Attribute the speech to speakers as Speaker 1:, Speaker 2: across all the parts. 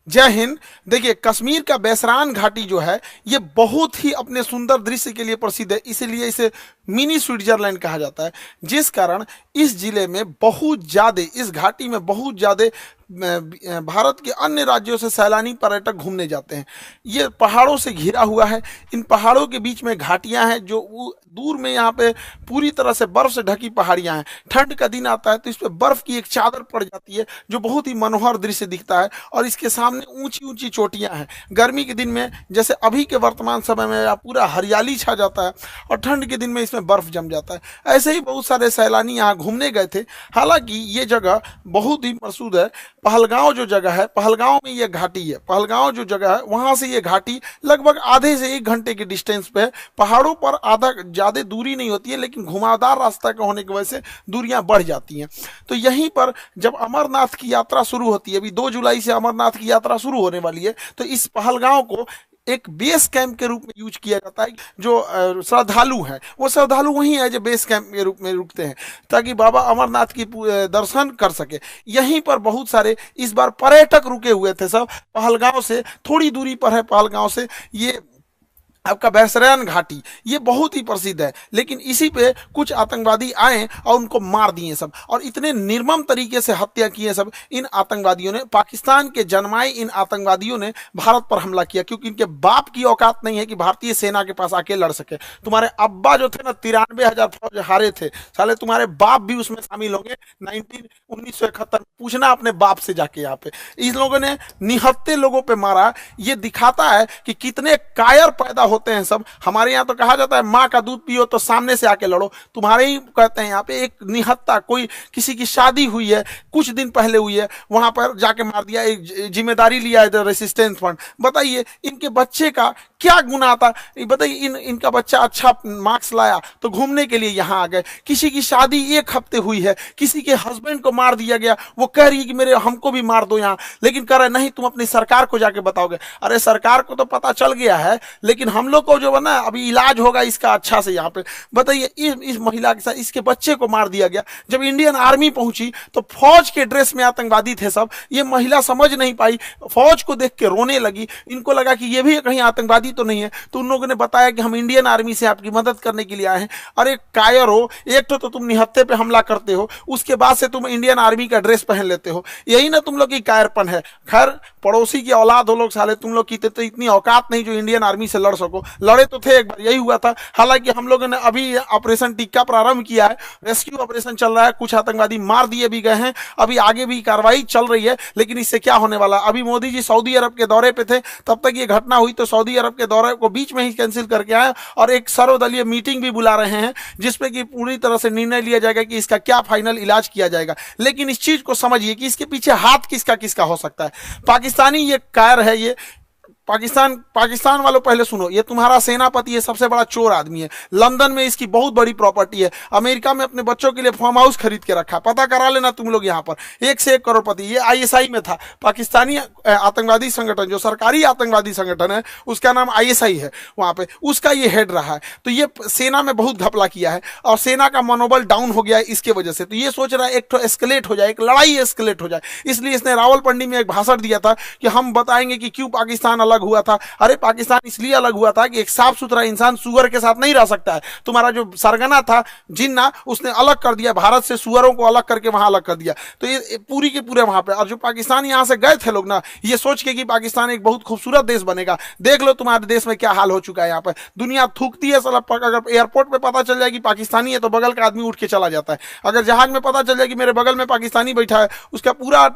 Speaker 1: जय हिंद। देखिए, कश्मीर का बैसरान घाटी जो है ये बहुत ही अपने सुंदर दृश्य के लिए प्रसिद्ध है, इसीलिए इसे मिनी स्विट्जरलैंड कहा जाता है। जिस कारण इस जिले में बहुत ज़्यादा, इस घाटी में बहुत ज़्यादा भारत के अन्य राज्यों से सैलानी पर्यटक घूमने जाते हैं। ये पहाड़ों से घिरा हुआ है। इन पहाड़ों के बीच में घाटियां हैं जो दूर में यहाँ पे पूरी तरह से बर्फ से ढकी पहाड़ियां हैं। ठंड का दिन आता है तो इस पे बर्फ की एक चादर पड़ जाती है जो बहुत ही मनोहर दृश्य दिखता है, और इसके सामने ऊंची ऊंची चोटियां हैं। गर्मी के दिन में जैसे अभी के वर्तमान समय में पूरा हरियाली छा जाता है, और ठंड के दिन में इसमें बर्फ जम जाता है। ऐसे ही बहुत सारे सैलानी यहाँ घूमने गए थे। हालांकि ये जगह बहुत ही प्रसिद्ध है। पहलगांव जो जगह है, पहलगांव में ये घाटी है। पहलगांव जो जगह है वहां से ये घाटी लगभग आधे से 1 घंटे के डिस्टेंस पे है। पहाड़ों पर आधा ज़्यादा दूरी नहीं होती है, लेकिन घुमावदार रास्ता का होने की वजह से दूरियां बढ़ जाती हैं। तो यहीं पर जब अमरनाथ की यात्रा शुरू होती है, अभी 2 जुलाई से अमरनाथ की यात्रा शुरू होने वाली है, तो इस पहलगांव को एक बेस कैंप के रूप में यूज किया जाता है। जो श्रद्धालु हैं वो श्रद्धालु वहीं है जो बेस कैंप के रूप में रुकते हैं, ताकि बाबा अमरनाथ की दर्शन कर सके। यहीं पर बहुत सारे इस बार पर्यटक रुके हुए थे। सब पहलगांव से थोड़ी दूरी पर है। पहलगांव से ये आपका बैसरान घाटी ये बहुत ही प्रसिद्ध है, लेकिन इसी पे कुछ आतंकवादी आए और उनको मार दिए सब, और इतने निर्मम तरीके से हत्या किए सब। इन आतंकवादियों ने, पाकिस्तान के जन्माए इन आतंकवादियों ने भारत पर हमला किया, क्योंकि इनके बाप की औकात नहीं है कि भारतीय सेना के पास आके लड़ सके। तुम्हारे अब्बा जो थे ना, 93,000 फौज हारे थे, साले तुम्हारे बाप भी उसमें शामिल होंगे 1971। पूछना अपने बाप से जाके। यहाँ पे इन लोगों ने निहत्थे लोगों पे मारा। ये दिखाता है कि कितने कायर पैदा होते हैं सब। हमारे यहाँ तो कहा जाता है माँ का दूध पियो तो सामने से आके लड़ो। तुम्हारे ही कहते हैं यहाँ पे एक निहत्था, कोई किसी की शादी हुई है, कुछ दिन पहले हुई है, वहां पर जाके मार दिया। एक जिम्मेदारी लिया है रेसिस्टेंस फ्रंट। बताइए इनके बच्चे का क्या गुनाह था? बताइए, इनका बच्चा अच्छा मार्क्स लाया तो घूमने के लिए यहाँ आ गए। किसी की शादी 1 हफ्ते हुई है, किसी के हस्बैंड को मार दिया गया, वो कह रही है कि मेरे हमको भी मार दो यहाँ, लेकिन कह रहे नहीं तुम अपनी सरकार को जाके बताओगे। अरे सरकार को तो पता चल गया है, लेकिन हम लोग को जो है ना अभी इलाज होगा इसका अच्छा से यहाँ पे। बताइए इस महिला के साथ इसके बच्चे को मार दिया गया। जब इंडियन आर्मी पहुंची तो फौज के ड्रेस में आतंकवादी थे सब। ये महिला समझ नहीं पाई, फौज को देख के रोने लगी। इनको लगा कि ये भी कहीं आतंकवादी तो नहीं है, तो उन लोगों ने बताया कि हम इंडियन आर्मी से आपकी मदद करने के लिए आए हैं। अरे कायर हो, एक तो तुम निहत्थे पे हमला करते हो, उसके बाद से तुम इंडियन आर्मी का ड्रेस पहन लेते हो। यही ना तुम लोग की कायरपन है। खैर पड़ोसी की औलाद हो लोग साले, तुम लोग की तो इतनी औकात नहीं जो इंडियन आर्मी से लड़ सको। लड़े तो थे एक बार, यही हुआ था। हालांकि हम लोगों ने अभी ऑपरेशन टिक्का प्रारंभ किया है, रेस्क्यू ऑपरेशन चल रहा है। कुछ आतंकवादी मार दिए भी गए हैं, अभी आगे भी कार्रवाई चल रही है। लेकिन इससे क्या होने वाला? अभी मोदी जी सऊदी अरब के दौरे पे थे, तब तक ये घटना हुई, तो सऊदी अरब के दौरे को बीच में ही कैंसिल करके आए और एक सर्वदलीय मीटिंग भी बुला रहे हैं, जिसपे कि पूरी तरह से निर्णय लिया जाएगा कि इसका क्या फाइनल इलाज किया जाएगा। लेकिन इस चीज को समझिए कि इसके पीछे हाथ किसका किसका हो सकता है। पाकिस्तानी ये कायर है। ये पाकिस्तान वालों पहले सुनो, ये तुम्हारा सेनापति है, सबसे बड़ा चोर आदमी है। लंदन में इसकी बहुत बड़ी प्रॉपर्टी है। अमेरिका में अपने बच्चों के लिए फार्म हाउस खरीद के रखा, पता करा लेना तुम लोग। यहाँ पर 1 से 1 करोड़पति। ये आईएसआई में था। पाकिस्तानी आतंकवादी संगठन, जो सरकारी आतंकवादी संगठन है उसका नाम आईएसआई है, वहां पे उसका ये हेड रहा है। तो ये सेना में बहुत घपला किया है और सेना का मनोबल डाउन हो गया है इसके वजह से। तो ये सोच रहा है एक तो एस्केलेट हो जाए, एक लड़ाई एस्केलेट हो जाए। इसलिए इसने रावलपिंडी में एक भाषण दिया था कि हम बताएंगे कि क्यों पाकिस्तान अलग हुआ था। अरे पाकिस्तान इसलिए अलग हुआ था कि एक साफ सुथरा इंसान सुअर के साथ नहीं रह सकता है। तुम्हारा जो सरगना था जिन्ना, उसने अलग कर दिया भारत से, सुअरों को अलग करके वहां अलग कर दिया। तो ये पूरी के पूरे वहां पे, और जो पाकिस्तान यहां से गए थे लोग ना, ये सोच के कि पाकिस्तान एक बहुत खूबसूरत देश बनेगा। देख लो तुम्हारे देश में क्या हाल हो चुका है। यहाँ पर दुनिया थूकती है साला। अगर एयरपोर्ट पे पता चल जाए कि पाकिस्तानी है तो बगल का आदमी उठ के चला जाता है। अगर जहाज में पता चल जाए कि मेरे बगल में पाकिस्तानी बैठा है, उसका पूरा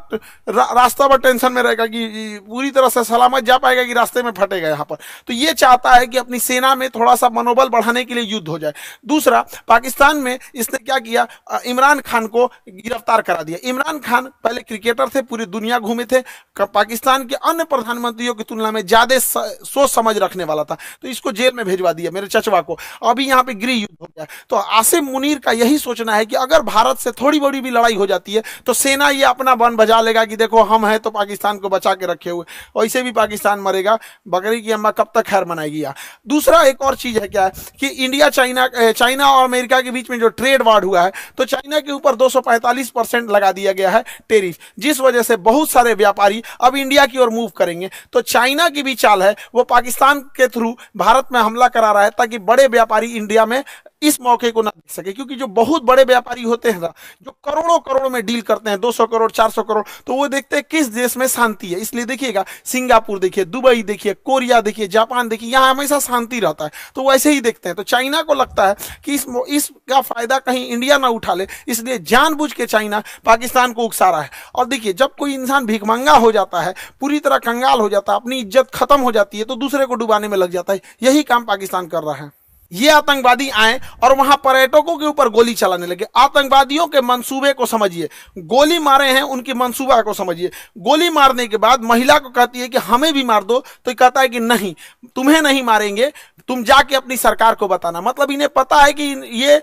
Speaker 1: रास्ता पर टेंशन में रहेगा कि पूरी तरह से सलामत जा पाएगा कि रास्ते में फटेगा यहाँ पर। तो ये चाहता है कि अपनी सेना में थोड़ा सा मनोबल बढ़ाने के लिए युद्ध हो जाए। दूसरा, पाकिस्तान में इसने क्या किया, इमरान खान को गिरफ्तार करा दिया। इमरान खान पहले क्रिकेटर थे, पूरी दुनिया घूमे थे, पाकिस्तान के अन्य प्रधानमंत्रियों की तुलना में ज्यादा सोच समझ रखने वाला था, तो इसको जेल में भेजवा दिया, मेरे चचवा को। अभी यहाँ पे गृह युद्ध हो गया। तो आसिम मुनीर का यही सोचना है कि अगर भारत से थोड़ी बड़ी भी लड़ाई हो जाती है तो सेना ये अपना बन बजा लेगा कि देखो हम हैं तो पाकिस्तान को बचा के रखे हुए, वैसे भी पाकिस्तान मरे करेगा, बकरी की अम्मा कब तक खैर मनाएगी। या दूसरा एक और चीज है क्या है कि इंडिया चाइना और अमेरिका के बीच में जो ट्रेड वार हुआ है, तो चाइना के ऊपर 245% लगा दिया गया है टेरिफ, जिस वजह से बहुत सारे व्यापारी अब इंडिया की ओर मूव करेंगे। तो चाइना की भी चाल है, वो पाकिस्तान के थ्रू भारत में हमला करा रहा है ताकि बड़े व्यापारी इंडिया में इस मौके को ना देख सके, क्योंकि जो बहुत बड़े व्यापारी होते हैं ना, जो करोड़ों करोड़ में डील करते हैं, 200 करोड़ 400 करोड़, तो वो देखते हैं किस देश में शांति है। इसलिए देखिएगा सिंगापुर देखिए, दुबई देखिए, कोरिया देखिए, जापान देखिए, यहाँ हमेशा शांति रहता है, तो वैसे ही देखते हैं। तो चाइना को लगता है कि इसका फायदा कहीं इंडिया ना उठा ले, इसलिए जानबूझ के चाइना पाकिस्तान को उकसा रहा है। और देखिए जब कोई इंसान भिखमंगा हो जाता है, पूरी तरह कंगाल हो जाता है, अपनी इज्जत खत्म हो जाती है, तो दूसरे को डुबाने में लग जाता है। यही काम पाकिस्तान कर रहा है। ये आतंकवादी आए और वहां पर्यटकों के ऊपर गोली चलाने लगे। आतंकवादियों के मंसूबे को समझिए, गोली मारे हैं उनके मंसूबा को समझिए। गोली मारने के बाद महिला को कहती है कि हमें भी मार दो, तो कहता है कि नहीं, तुम्हें नहीं मारेंगे, तुम जाके अपनी सरकार को बताना। मतलब इन्हें पता है कि ये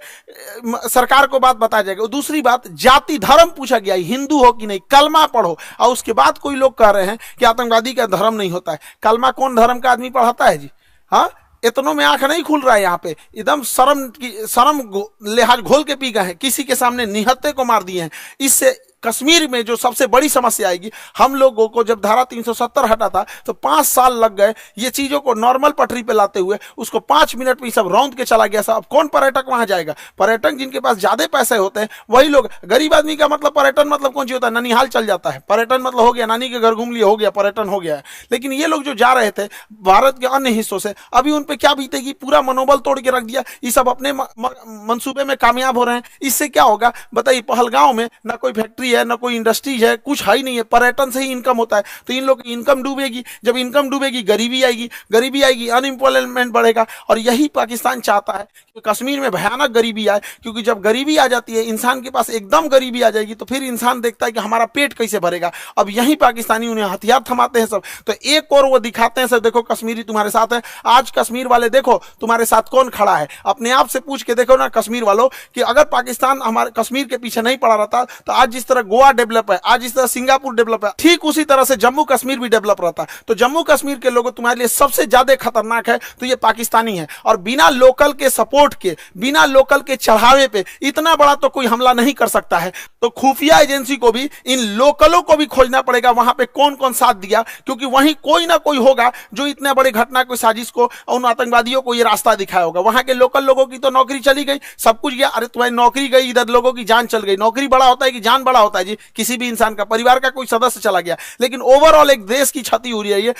Speaker 1: सरकार को बात बताया जाएगा। दूसरी बात, जाति धर्म पूछा गया, हिंदू हो कि नहीं, कलमा पढ़ो। और उसके बाद कोई लोग कह रहे हैं कि आतंकवादी का धर्म नहीं होता है। कलमा कौन धर्म का आदमी पढ़ाता है जी? हाँ, इतनों में आंख नहीं खुल रहा है यहाँ पे, एकदम शर्म लिहाज घोल के पी गए हैं, किसी के सामने निहत्थे को मार दिए हैं। इससे कश्मीर में जो सबसे बड़ी समस्या आएगी, हम लोगों को जब धारा 370 हटा था तो 5 साल लग गए ये चीजों को नॉर्मल पटरी पे लाते हुए, उसको 5 मिनट में सब रौंद के चला गया। सब कौन पर्यटक वहां जाएगा? पर्यटक जिनके पास ज्यादा पैसे होते हैं वही लोग। गरीब आदमी का मतलब पर्यटन मतलब कौन सी होता है? ननिहाल चल जाता है, पर्यटन मतलब हो गया नानी के घर घूम लिया, हो गया पर्यटन हो गया है। लेकिन ये लोग जो जा रहे थे भारत के अन्य हिस्सों से, अभी उन पे क्या बीतेगी? पूरा मनोबल तोड़ के रख दिया। ये सब अपने मंसूबे में कामयाब हो रहे हैं। इससे क्या होगा बताइए? पहलगांव में ना कोई फैक्ट्री है, ना कोई इंडस्ट्रीज है, कुछ है ही नहीं है, पर्यटन से ही इनकम होता है। तो इन लोग की इनकम डूबेगी, जब इनकम डूबेगी गरीबी आएगी, अनएम्प्लॉयमेंट बढ़ेगा। और यही पाकिस्तान चाहता है कि कश्मीर में भयानक गरीबी आए, क्योंकि जब गरीबी आ जाती है, इंसान के पास एकदम गरीबी आ जाएगी, तो फिर इंसान देखता है कि हमारा पेट कैसे भरेगा। अब यही पाकिस्तानी उन्हें हथियार थमाते हैं सब। तो एक और वो दिखाते हैं सब, देखो कश्मीरी तुम्हारे साथ है। आज कश्मीर वाले देखो तुम्हारे साथ कौन खड़ा है, अपने आप से पूछ के देखो ना कश्मीर वालों, कि अगर पाकिस्तान हमारे कश्मीर के पीछे नहीं पड़ा रहता, तो आज जिस तरह गोवा डेवलप है, आज जिस तरह सिंगापुर डेवलप है, ठीक उसी तरह से जम्मू कश्मीर भी डेवलप रहता। तो जम्मू कश्मीर के लोगों तुम्हारे लिए सबसे ज्यादा खतरनाक है तो ये पाकिस्तानी है। और बिना लोकल के सपोर्ट के, बिना लोकल के चढ़ावे पे इतना बड़ा तो कोई हमला नहीं कर सकता है। तो खुफिया एजेंसी को भी इन लोकलों को भी खोजना पड़ेगा, वहां पे कौन कौन साथ दिया, क्योंकि वहीं कोई ना कोई होगा जो इतने बड़े घटना को, साजिश को, उन आतंकवादियों को ये रास्ता दिखाया होगा। वहां के लोकल लोगों की तो नौकरी चली गई, सब कुछ गया। अरे तुम्हारी नौकरी गई, इधर लोगों की जान चल गई। नौकरी बड़ा होता है कि जान बड़ा होता है जी? किसी भी इंसान का, परिवार का कोई सदस्य चला गया, लेकिन ओवरऑल एक देश की क्षति हो रही है।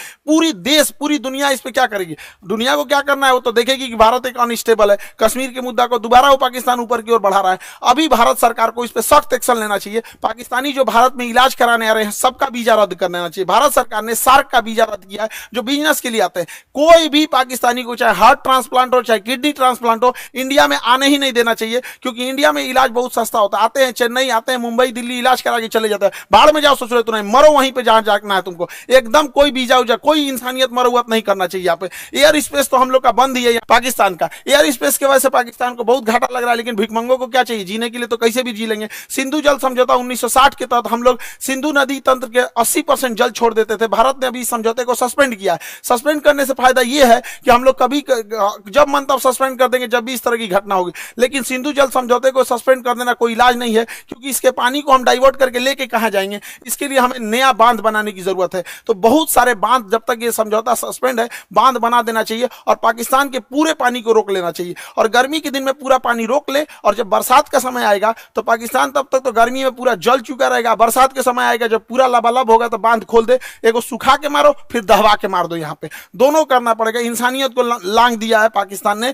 Speaker 1: पूरी दुनिया इस पे क्या करेगी? दुनिया को क्या करना है वो तो देखेगी कि भारत एक अनस्टेबल है। कश्मीर के मुद्दा को दोबारा वो पाकिस्तान ऊपर की ओर बढ़ा रहा है। अभी भारत सरकार को इस पे सख्त एक्शन लेना चाहिए। पाकिस्तानी जो भारत में इलाज कराने आ रहे हैं, सबका वीजा रद्द कर देना चाहिए। भारत सरकार ने सार्क का वीजा रद्द किया है, जो बिजनेस के लिए आते हैं। कोई भी पाकिस्तानी को, चाहे हार्ट ट्रांसप्लांट हो, चाहे किडनी ट्रांसप्लांट हो, इंडिया में आने ही नहीं देना चाहिए, क्योंकि इंडिया में इलाज बहुत सस्ता होता है। आते हैं चेन्नई, आते हैं मुंबई, दिल्ली, इलाज करा के चले जाते हैं। बाहर में जाओ, सोच रहे तो नहीं, मरो वहीं पे जहां जाना है तुमको। एकदम कोई वीजा उजा, कोई इंसानियत मरौवत नहीं करना चाहिए यहाँ पे। एयर स्पेस तो हम लोग का बंद ही है पाकिस्तान का। एयर स्पेस की वजह से पाकिस्तान को बहुत घाटा लग रहा है, लेकिन भिखमंगों को क्या चाहिए? जीने के लिए तो कैसे भी जी लेंगे। सिंधु जल समझौता 1960 के तहत हम लोग सिंधु नदी तंत्र के 80% जल छोड़ देते थे। भारत ने अभी इस समझौते को सस्पेंड किया है। सस्पेंड करने से फायदा यह है कि हम लोग कभी जब मन तब सस्पेंड कर देंगे, जब भी इस तरह की घटना होगी। लेकिन सिंधु जल समझौते को सस्पेंड कर देना कोई इलाज नहीं है, क्योंकि इसके पानी को हम डाइवर्ट करके लेके कहां जाएंगे? इसके लिए हमें नया बांध बनाने की जरूरत है। तो बहुत सारे बांध, जब तक ये समझौता सस्पेंड है, बांध बना देना चाहिए और पाकिस्तान के पूरे पानी को रोक लेना चाहिए। और गर्मी के दिन में पूरा पानी रोक ले, और जब बरसात का समय आएगा तो पाकिस्तान तब तक तो गर्मी में पूरा जल चुका रहेगा। बरसात के समय आएगा जब पूरा लबालब होगा, तो बांध खोल दे, एगो सुखा के मारो, फिर दहवा के मार दो। यहाँ पे दोनों करना पड़ेगा। इंसानियत को लांग दिया है पाकिस्तान ने।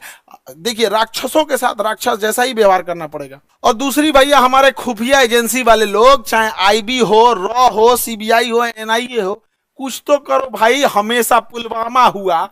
Speaker 1: देखिए, राक्षसों के साथ राक्षस जैसा ही व्यवहार करना पड़ेगा। और दूसरी भैया, हमारे खुफिया एजेंसी वाले लोग, चाहे आईबी हो, रॉ हो, सीबीआई हो, एनआईए हो, कुछ तो करो भाई। हमेशा पुलवामा हुआ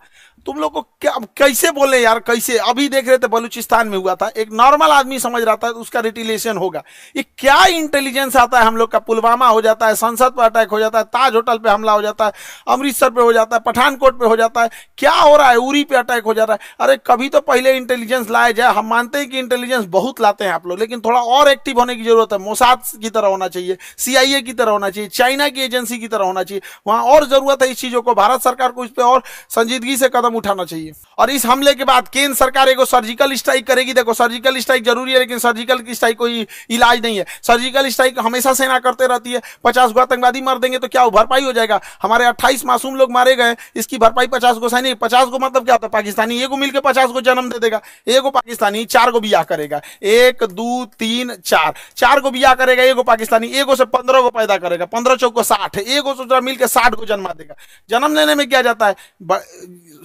Speaker 1: तुम लोग को क्या कैसे बोले यार, कैसे? अभी देख रहे थे बलूचिस्तान में हुआ था, एक नॉर्मल आदमी समझ रहा था उसका रिटिलेशन होगा। ये क्या इंटेलिजेंस आता है हम लोग का? पुलवामा हो जाता है, संसद पर अटैक हो जाता है, ताज होटल पे हमला हो जाता है, अमृतसर पे हो जाता है, पठानकोट पे हो जाता है, क्या हो रहा है? उरी पे अटैक हो जा रहा है। अरे कभी तो पहले इंटेलिजेंस लाया जाए। हम मानते हैं कि इंटेलिजेंस बहुत लाते हैं आप लोग, लेकिन थोड़ा और एक्टिव होने की जरूरत है। मोसाद की तरह होना चाहिए, CIA की तरह होना चाहिए, चाइना की एजेंसी की तरह होना चाहिए। वहां और जरूरत है इस चीजों को। भारत सरकार को इस पर और संजीदगी से कदम उठाना चाहिए। और इस हमले के बाद केंद्र सरकार एक सर्जिकल स्ट्राइक करेगी। देखो, सर्जिकल स्ट्राइक जरूरी है, लेकिन सर्जिकल की स्ट्राइक कोई इलाज नहीं है। सर्जिकल स्ट्राइक हमेशा सेना करते रहती है। 50 गो आतंकवादी मार देंगे तो क्या भरपाई हो जाएगा? हमारे 28 मासूम लोग मारे गए, इसकी भरपाई 50 गो सैनिक। 50 गो मतलब क्या होता है? पाकिस्तानी एगो मिलकर 50 गो जन्म दे देगा। एगो पाकिस्तानी 4 गो बियाह करेगा, 1 2 3 4, 4 गो बियाह करेगा एगो पाकिस्तानी, एगो से 15 गो पैदा करेगा, 15 चौको 60, एगो से मिलकर 60 गो जन्मा देगा। जन्म लेने में क्या जाता है?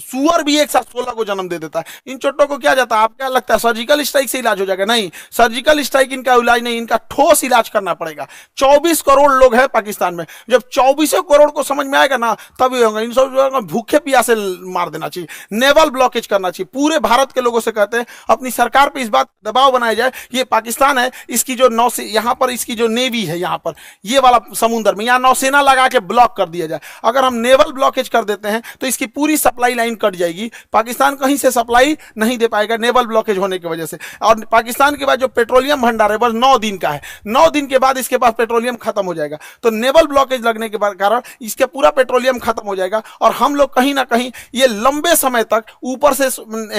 Speaker 1: सुअर भी एक साथ 16 को जन्म दे देता है। इन चोटों को क्या जाता है? आप क्या लगता है सर्जिकल स्ट्राइक से इलाज हो जाएगा? नहीं, सर्जिकल स्ट्राइक इनका इलाज नहीं, इनका ठोस इलाज करना पड़ेगा। 24 करोड़ लोग हैं पाकिस्तान में। जब 24 करोड़ को समझ में आएगा ना, तब ये होगा। इन सब भूखे प्यासे मार देना चाहिए, नेवल ब्लॉकेज करना चाहिए। पूरे भारत के लोगों से कहते हैं अपनी सरकार पे इस बात दबाव बनाया जाए। ये पाकिस्तान है, इसकी जो नौसेना यहाँ पर, इसकी जो नेवी है यहाँ पर, ये वाला समुद्र में, यहाँ नौसेना लगा के ब्लॉक कर दिया जाए। अगर हम नेवल ब्लॉकेज कर देते हैं तो इसकी पूरी सप्लाई लाइन कट जाएगी। पाकिस्तान कहीं से सप्लाई नहीं दे पाएगा नेवल ब्लॉकेज होने की वजह से। और पाकिस्तान के बाद जो पेट्रोलियम भंडार है बस 9 दिन का है। 9 दिन के बाद इसके पास पेट्रोलियम खत्म हो जाएगा। तो नेवल ब्लॉकेज लगने के कारण इसका पूरा पेट्रोलियम खत्म हो जाएगा और हम लोग कहीं ना कहीं ये लंबे समय तक ऊपर से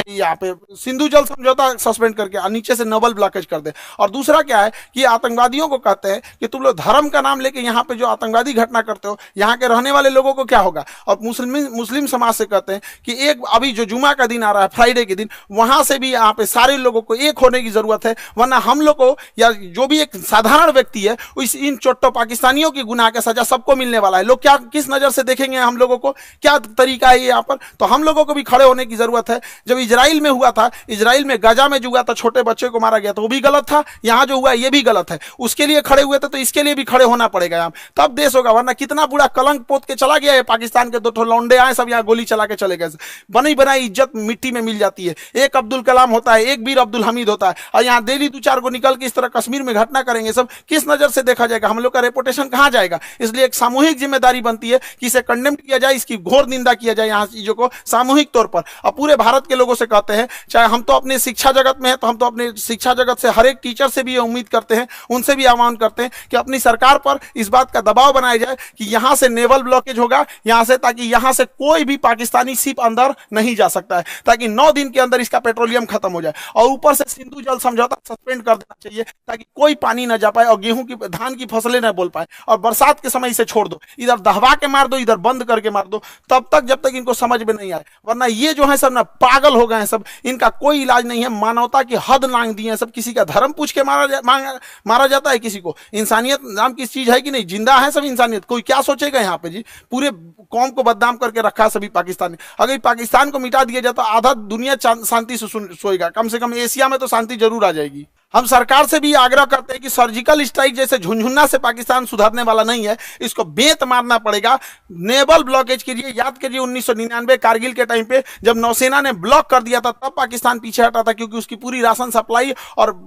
Speaker 1: यहाँ पे सिंधु जल समझौता सस्पेंड करके नीचे से नेवल ब्लॉकेज कर दे। और दूसरा क्या है कि आतंकवादियों को कहते हैं कि तुम लोग धर्म का नाम लेके यहाँ पे जो आतंकवादी घटना करते हो, यहाँ के रहने वाले लोगों को क्या होगा? और मुस्लिम समाज से कहते हैं कि एक अभी जो जुमा का दिन आ रहा है, फ्राइडे के दिन, वहां से भी यहाँ पे सारे लोगों को एक होने की जरूरत है। वरना हम लोग को या जो भी एक साधारण व्यक्ति है, इन चोट्टो पाकिस्तानियों की गुनाह का सजा सबको मिलने वाला है। लोग क्या किस नजर से देखेंगे हम लोगों को? क्या तरीका है यहाँ पर? तो हम लोगों को भी खड़े होने की जरूरत है। जब इजराइल में हुआ था, इजराइल में गाजा में जो हुआ था, छोटे बच्चे को मारा गया था, वो भी गलत था। यहाँ जो हुआ ये भी गलत है। उसके लिए खड़े हुए थे तो इसके लिए भी खड़े होना पड़ेगा यहाँ, तब देश होगा। वरना कितना बुरा कलंक पोत के चला गया है पाकिस्तान के। 2 लौंडे आए, सब यहाँ गोली चला के चले गए। बनी बनाई इज्जत मिट्टी में मिल जाती है। एक अब्दुल कलाम होता है, एक वीर अब्दुल हमीद होता है, और यहाँ डेली 2-4 को निकल के इस तरह कश्मीर में घटना करेंगे। सब किस नजर से देखा जाएगा? हम लोग का रेपुटेशन कहाँ जाएगा? इसलिए एक सामूहिक जिम्मेदारी बनती है कि इसे कंडेम किया जाए, इसकी घोर निंदा किया जाए यहाँ चीजों को सामूहिक तौर पर। और पूरे भारत के लोगों से कहते हैं, चाहे हम तो अपने शिक्षा जगत में है, तो हम तो अपने शिक्षा जगत से हर एक टीचर से भी उम्मीद करते हैं, उनसे भी आह्वान करते हैं कि अपनी सरकार पर इस बात का दबाव बनाया जाए कि यहां से नेवल ब्लॉकेज होगा यहां से, ताकि यहां से कोई भी पाकिस्तानी शिप अंदर नहीं जा सकता है, ताकि 9 दिन के अंदर इसका पेट्रोलियम खत्म हो जाए। और ऊपर से सिंधु जल समझौता सस्पेंड कर देना चाहिए, ताकि कोई पानी ना जा पाए और गेहूं की, धान की फसलें ना बोल पाए। और बरसात के समय इसे छोड़ दो, इधर दहवा के मार दो, इधर बंद करके मार दो, तब तक जब तक इनको समझ में नहीं आए। वरना ये जो है सब ना पागल हो गए हैं सब, इनका कोई इलाज नहीं है। मानवता की हद लांग दी है सब। किसी का धर्म पूछ के मारा जाता है किसी को। इंसानियत नाम की चीज है कि नहीं? जिंदा है सब इंसानियत। कोई क्या सोचेगा यहाँ पे जी? पूरे कौम को बदनाम करके रखा है सभी पाकिस्तानी। अगर पाकिस्तान को मिटा दिया जाए तो आधा दुनिया शांति से सोएगा। कम से कम एशिया में तो शांति जरूर आ जाएगी। हम सरकार से भी आग्रह करते हैं कि सर्जिकल स्ट्राइक जैसे झुनझुना से पाकिस्तान सुधरने वाला नहीं है, इसको बेंत मारना पड़ेगा। नेवल ब्लॉकेज कीजिए। याद कीजिए 1999 कारगिल के टाइम पे जब नौसेना ने ब्लॉक कर दिया था, तब पाकिस्तान पीछे हटा था, क्योंकि उसकी पूरी राशन सप्लाई और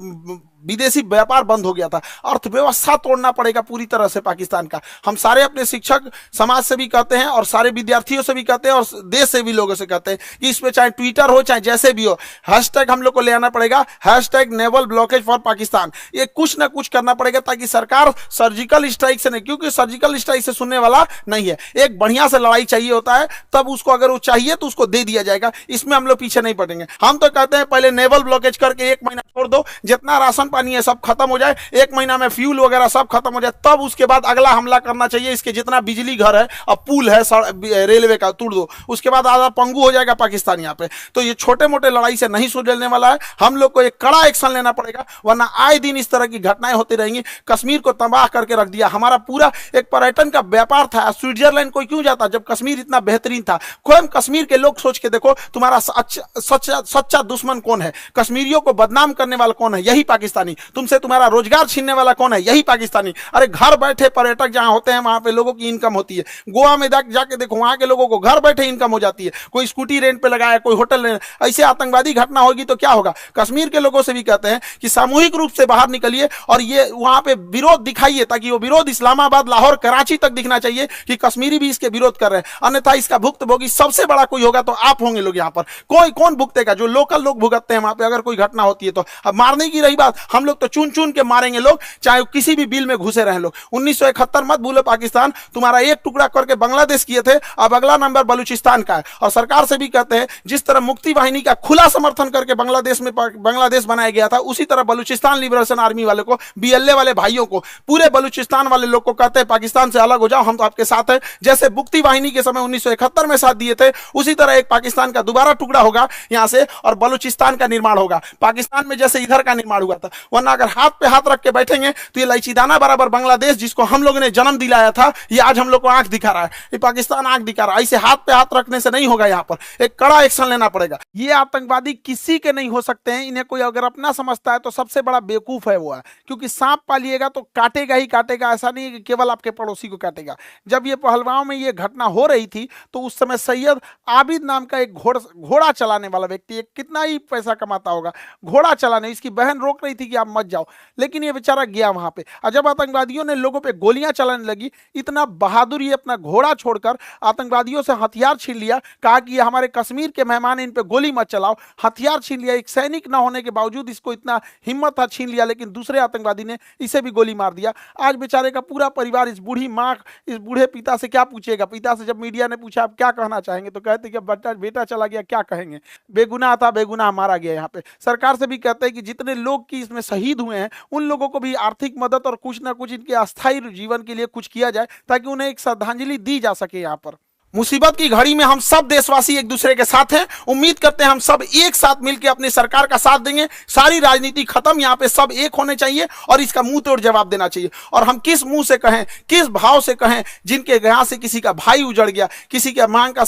Speaker 1: विदेशी व्यापार बंद हो गया था। अर्थव्यवस्था तोड़ना पड़ेगा पूरी तरह से पाकिस्तान का। हम सारे अपने शिक्षक समाज से भी कहते हैं और सारे विद्यार्थियों से भी कहते हैं और देश से भी लोगों से कहते हैं कि इस पे चाहे ट्विटर हो चाहे जैसे भी हो, हैशटैग हम लोग को ले आना पड़ेगा, hashtag naval blockage for Pakistan. ये कुछ ना कुछ करना पड़ेगा ताकि सरकार सर्जिकल स्ट्राइक से नहीं, क्योंकि सर्जिकल स्ट्राइक से सुनने वाला नहीं है। एक बढ़िया से लड़ाई चाहिए होता है, तब उसको अगर वो चाहिए तो उसको दे दिया जाएगा। इसमें हम लोग पीछे नहीं पड़ेंगे। हम तो कहते हैं पहले नेवल ब्लॉकेज करके 1 महीना छोड़ दो, जितना राशन पानी है सब खत्म हो जाए, 1 महीना में फ्यूल वगैरह सब खत्म हो जाए, तब उसके बाद अगला हमला करना चाहिए। इसके जितना बिजली घर है और पुल है रेलवे का तोड़ दो, उसके बाद आधा पंगु हो जाएगा पाकिस्तान यहाँ पे। तो ये छोटे मोटे लड़ाई से नहीं सुलझने वाला है। हम लोग को एक कड़ा एक्शन लेना पड़ेगा, वरना आए दिन इस तरह की घटनाएं होती रहेंगी। कश्मीर को तबाह करके रख दिया। हमारा पूरा एक पर्यटन का व्यापार था। स्विट्जरलैंड कोई क्यों जाता जब कश्मीर इतना बेहतरीन था? स्वयं कश्मीर के लोग सोच के देखो, तुम्हारा सच्चा दुश्मन कौन है, कश्मीरियों को बदनाम करने वाला कौन है? यही पाकिस्तान पाकिस्तानी, तुमसे तुम्हारा रोजगार छीनने वाला कौन है? यही पाकिस्तानी। अरे घर बैठे पर्यटक जहां होते हैं वहां पे लोगों की इनकम होती है। गोवा में जाके देखो, वहां के लोगों को घर बैठे इनकम हो जाती है। कोई स्कूटी रेंट पे लगाया, कोई होटल रेंट। ऐसे आतंकवादी घटना होगी तो क्या होगा? कश्मीर के लोगों से भी कहते हैं कि सामूहिक रूप से बाहर निकलिए और ये वहां पे विरोध दिखाइए, ताकि वो विरोध इस्लामाबाद, लाहौर, कराची तक दिखना चाहिए कि कश्मीरी भी इसके विरोध कर रहे हैं। अन्यथा इसका भुक्तभोगी सबसे बड़ा कोई होगा तो आप होंगे लोग। यहाँ पर कोई कौन भुगतेगा? जो लोकल लोग भुगतते हैं वहां पे अगर कोई घटना होती है तो। अब मारने की रही बात, हम लोग तो चुन चुन के मारेंगे लोग, चाहे किसी भी बिल में घुसे रहे लोग। 1971 मत भूलो पाकिस्तान, तुम्हारा एक टुकड़ा करके बांग्लादेश किए थे, अब अगला नंबर बलूचिस्तान का है। और सरकार से भी कहते हैं जिस तरह मुक्ति वाहिनी का खुला समर्थन करके बांग्लादेश बनाया गया था, उसी तरह बलूचिस्तान लिबरेशन आर्मी वाले को, बीएलए वाले भाइयों को, पूरे बलूचिस्तान वाले लोग को कहते हैं पाकिस्तान से अलग हो जाओ, हम तो आपके साथ हैं। जैसे मुक्ति वाहिनी के समय 1971 में साथ दिए थे, उसी तरह एक पाकिस्तान का दोबारा टुकड़ा होगा यहां से और बलूचिस्तान का निर्माण होगा। पाकिस्तान में जैसे इधर का निर्माण हुआ था। वरना अगर हाथ पे हाथ रख के बैठेंगे तो ये लाइचीदाना बराबर बांग्लादेश, जिसको हम लोगों ने जन्म दिलाया था, ये आज हम लोग को आंख दिखा रहा है। ये पाकिस्तान आंख दिखा रहा है। ऐसे हाथ पे हाथ रखने से नहीं होगा, यहाँ पर एक कड़ा एक्शन लेना पड़ेगा। ये आतंकवादी किसी के नहीं हो सकते हैं। इन्हें कोई अगर अपना समझता है तो सबसे बड़ा बेवकूफ है वो है, क्योंकि सांप पालिएगा तो काटेगा ही काटेगा। ऐसा नहीं कि केवल आपके पड़ोसी को काटेगा। जब ये पहलगांव में ये घटना हो रही थी तो उस समय सैयद आबिद नाम का एक घोड़ा चलाने वाला व्यक्ति, एक कितना ही पैसा कमाता होगा घोड़ा चलाने, इसकी बहन रोक रही थी कि आप मत जाओ, लेकिन ये बेचारा गया वहां पे। और जब आतंकवादियों ने लोगों पे गोलियां चलाने लगी, इतना बहादुर ये अपना घोड़ा छोड़कर आतंकवादियों से हथियार छीन लिया। कहा कि ये हमारे कश्मीर के मेहमान, इन पे गोली मत चलाओ। हथियार छीन लिया। एक सैनिक ना होने के बावजूद इसको इतना हिम्मत था, छीन लिया, लेकिन दूसरे आतंकवादी ने इसे भी गोली मार दिया। आज बेचारे का पूरा परिवार, इस बूढ़ी माँ, इस बूढ़े पिता से क्या पूछेगा? पिता से जब मीडिया ने पूछा आप क्या कहना चाहेंगे, तो कहते कि बेटा चला गया, क्या कहेंगे? बेगुनाह था, बेगुनाह मारा गया। यहाँ पे सरकार से भी कहते हैं कि जितने लोग की इसमें शहीद हुए हैं उन लोगों को भी आर्थिक मदद और कुछ ना कुछ इनके अस्थायी जीवन के लिए कुछ किया जाए, ताकि उन्हें एक श्रद्धांजलि दी जा सके। यहाँ पर मुसीबत की घड़ी में हम सब देशवासी एक दूसरे के साथ हैं। उम्मीद करते हैं हम सब एक साथ मिलकर अपनी सरकार का साथ देंगे। सारी राजनीति खत्म, यहाँ पे सब एक होने चाहिए और इसका मुंह तोड़ जवाब देना चाहिए। और हम किस मुंह से कहें, किस भाव से कहें, जिनके यहाँ से किसी का भाई उजड़ गया, किसी के मांग का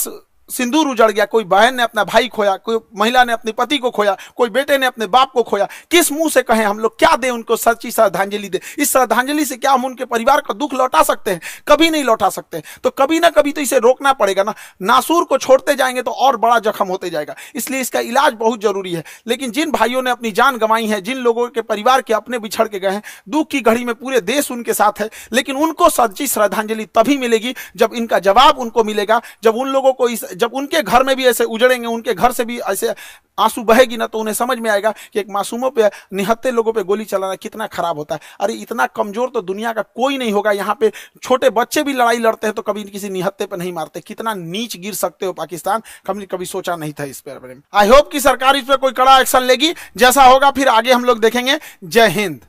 Speaker 1: सिंदूर उजड़ गया, कोई बहन ने अपना भाई खोया, कोई महिला ने अपने पति को खोया, कोई बेटे ने अपने बाप को खोया। किस मुंह से कहें हम लोग, क्या दें उनको सच्ची श्रद्धांजलि दें? इस श्रद्धांजलि से क्या हम उनके परिवार का दुख लौटा सकते हैं? कभी नहीं लौटा सकते। तो कभी ना कभी तो इसे रोकना पड़ेगा ना। नासूर को छोड़ते जाएंगे तो और बड़ा जख्म होते जाएगा। इसलिए इसका इलाज बहुत जरूरी है। लेकिन जिन भाइयों ने अपनी जान गंवाई है, जिन लोगों के परिवार के अपने बिछड़ के गए हैं, दुख की घड़ी में पूरे देश उनके साथ है, लेकिन उनको सच्ची श्रद्धांजलि तभी मिलेगी जब इनका जवाब उनको मिलेगा। जब उन लोगों को जब उनके घर में भी ऐसे उजड़ेंगे, उनके घर से भी ऐसे आंसू बहेगी ना, तो उन्हें समझ में आएगा कि एक मासूमों पे, निहत्थे लोगों पे गोली चलाना कितना खराब होता है। अरे इतना कमजोर तो दुनिया का कोई नहीं होगा। यहाँ पे छोटे बच्चे भी लड़ाई लड़ते हैं तो कभी किसी निहत्थे पे नहीं मारते। कितना नीच गिर सकते हो पाकिस्तान, कभी सोचा नहीं था इस पर। आई होप कि सरकार इस पर कोई कड़ा एक्शन लेगी। जैसा होगा फिर आगे हम लोग देखेंगे। जय हिंद।